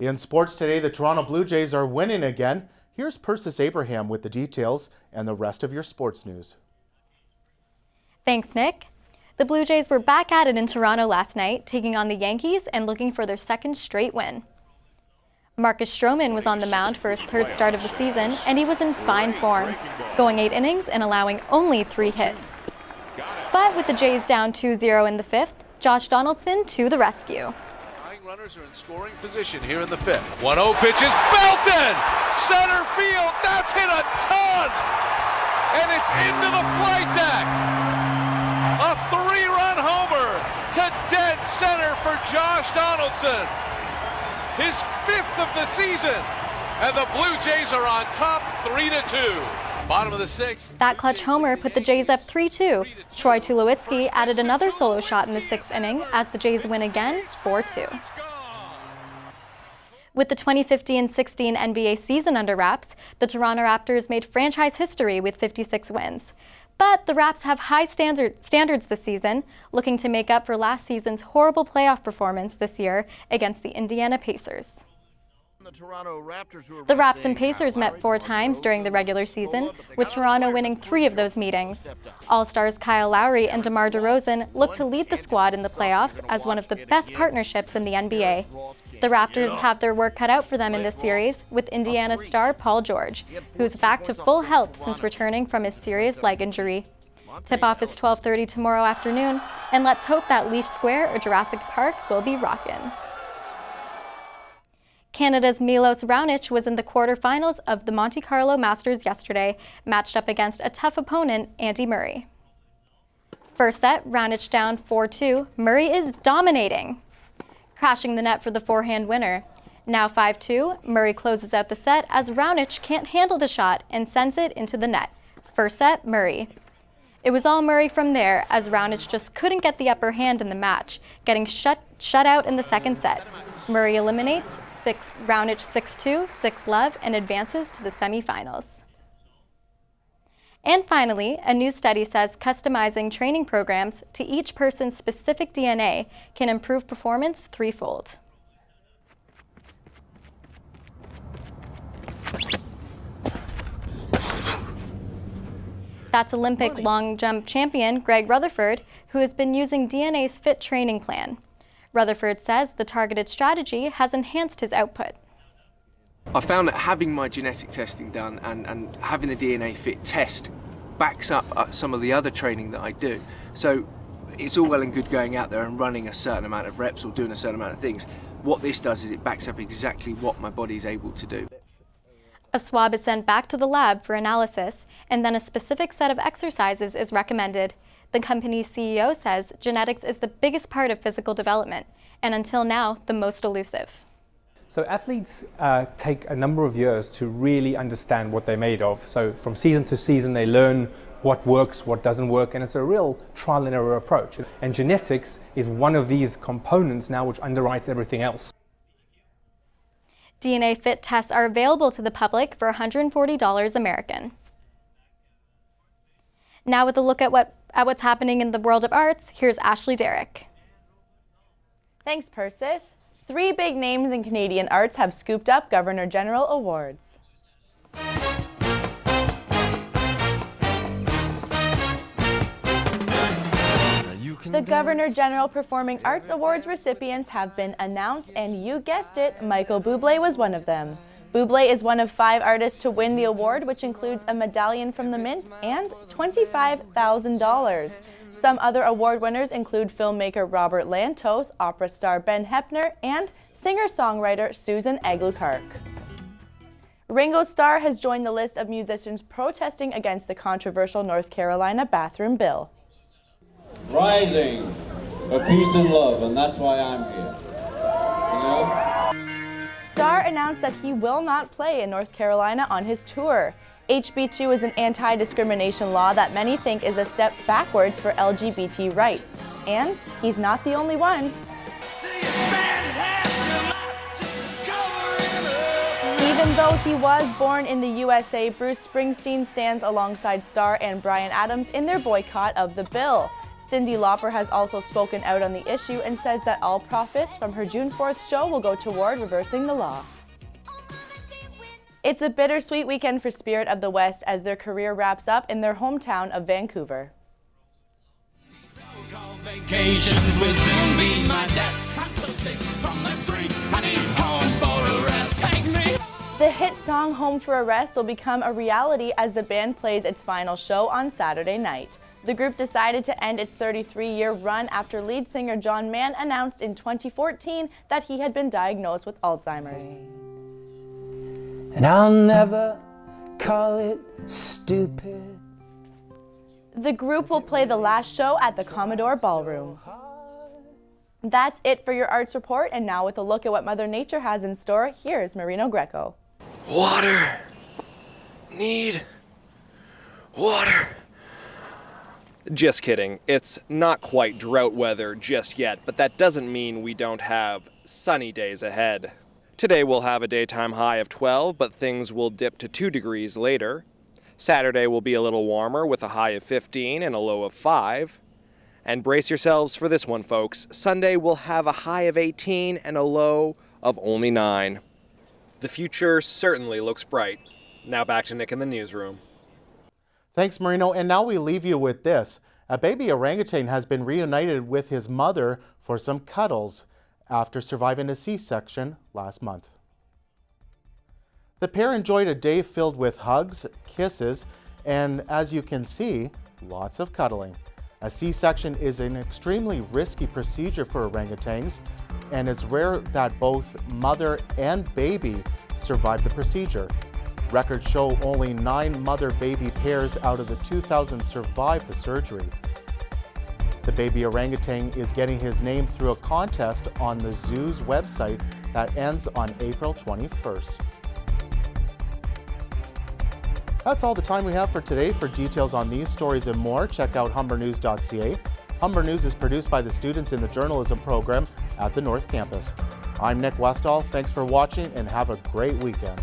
In sports today, the Toronto Blue Jays are winning again. Here's Persis Abraham with the details and the rest of your sports news. Thanks, Nick. The Blue Jays were back at it in Toronto last night, taking on the Yankees and looking for their second straight win. Marcus Stroman was on the mound for his third start of the season, and he was in fine form, going 8 innings and allowing only 3 hits. But with the Jays down 2-0 in the 5th, Josh Donaldson to the rescue. Runners are in scoring position here in the 5th. 1-0 pitch is belted! Center field, that's hit a ton! And it's into the flight deck! A 3-run homer to dead center for Josh Donaldson. His 5th of the season, and the Blue Jays are on top 3-2. Bottom of the 6th. That clutch homer put the Jays up 3-2. Troy Tulowitzki added another solo shot in the 6th inning as the Jays win again 4-2. With the 2015-16 NBA season under wraps, the Toronto Raptors made franchise history with 56 wins. But the Raps have high standards this season, looking to make up for last season's horrible playoff performance this year against the Indiana Pacers. The Raps and Pacers met 4 times during the regular season, with Toronto winning 3 of those meetings. All-stars Kyle Lowry and DeMar DeRozan look to lead the squad in the playoffs as one of the best partnerships in the NBA. The Raptors have their work cut out for them in this series, with Indiana star Paul George, who's back to full health since returning from his serious leg injury. Tip-off is 12:30 tomorrow afternoon, and let's hope that Leaf Square or Jurassic Park will be rockin'. Canada's Milos Raonic was in the quarterfinals of the Monte Carlo Masters yesterday, matched up against a tough opponent, Andy Murray. First set, Raonic down 4-2. Murray is dominating, crashing the net for the forehand winner. Now 5-2, Murray closes out the set as Raonic can't handle the shot and sends it into the net. First set, Murray. It was all Murray from there as Raonic just couldn't get the upper hand in the match, getting shut out in the second set. Murray eliminates Raonic 6-2, 6-love, and advances to the semifinals. And finally, a new study says customizing training programs to each person's specific DNA can improve performance 3-fold. That's Olympic long jump champion Greg Rutherford, who has been using DNA's FIT training plan. Rutherford says the targeted strategy has enhanced his output. I found that having my genetic testing done and having the DNA fit test backs up some of the other training that I do. So it's all well and good going out there and running a certain amount of reps or doing a certain amount of things. What this does is it backs up exactly what my body is able to do. A swab is sent back to the lab for analysis, and then a specific set of exercises is recommended. The company's CEO says genetics is the biggest part of physical development, and until now, the most elusive. So athletes take a number of years to really understand what they're made of. So from season to season, they learn what works, what doesn't work, and it's a real trial and error approach. And genetics is one of these components now which underwrites everything else. DNA Fit tests are available to the public for $140 American. Now with a look at what's happening in the world of arts, here's Ashley Derrick. Thanks, Persis. 3 big names in Canadian arts have scooped up Governor General awards. The Governor General Performing Arts Awards recipients have been announced, and you guessed it, Michael Bublé was one of them. Bublé is one of 5 artists to win the award, which includes a medallion from the Mint and $25,000. Some other award winners include filmmaker Robert Lantos, opera star Ben Heppner, and singer-songwriter Susan Eglu-Kark. Ringo Starr has joined the list of musicians protesting against the controversial North Carolina bathroom bill. Rising for peace and love, and that's why I'm here. You know? Starr announced that he will not play in North Carolina on his tour. HB2 is an anti-discrimination law that many think is a step backwards for LGBT rights. And he's not the only one. Even though he was born in the USA, Bruce Springsteen stands alongside Starr and Bryan Adams in their boycott of the bill. Cyndi Lauper has also spoken out on the issue and says that all profits from her June 4th show will go toward reversing the law. It's a bittersweet weekend for Spirit of the West as their career wraps up in their hometown of Vancouver. Vacations will soon be my death. I'm so sick from the tree. I need home for a rest. Take me. The hit song Home for a Rest will become a reality as the band plays its final show on Saturday night. The group decided to end its 33-year run after lead singer John Mann announced in 2014 that he had been diagnosed with Alzheimer's. And I'll never call it stupid. The group will play the last show at the Commodore Ballroom. That's it for your arts report, and now with a look at what Mother Nature has in store, here's Marino Greco. Water. Need water. Just kidding. It's not quite drought weather just yet, but that doesn't mean we don't have sunny days ahead. Today we'll have a daytime high of 12, but things will dip to 2 degrees later. Saturday will be a little warmer with a high of 15 and a low of 5. And brace yourselves for this one, folks. Sunday will have a high of 18 and a low of only 9. The future certainly looks bright. Now back to Nick in the newsroom. Thanks, Marino. And now we leave you with this. A baby orangutan has been reunited with his mother for some cuddles after surviving a C-section last month. The pair enjoyed a day filled with hugs, kisses, and as you can see, lots of cuddling. A C-section is an extremely risky procedure for orangutans, and it's rare that both mother and baby survive the procedure. Records show only 9 mother-baby pairs out of the 2,000 survived the surgery. The baby orangutan is getting his name through a contest on the zoo's website that ends on April 21st. That's all the time we have for today. For details on these stories and more, check out humbernews.ca. Humber News is produced by the students in the journalism program at the North Campus. I'm Nick Westall. Thanks for watching and have a great weekend.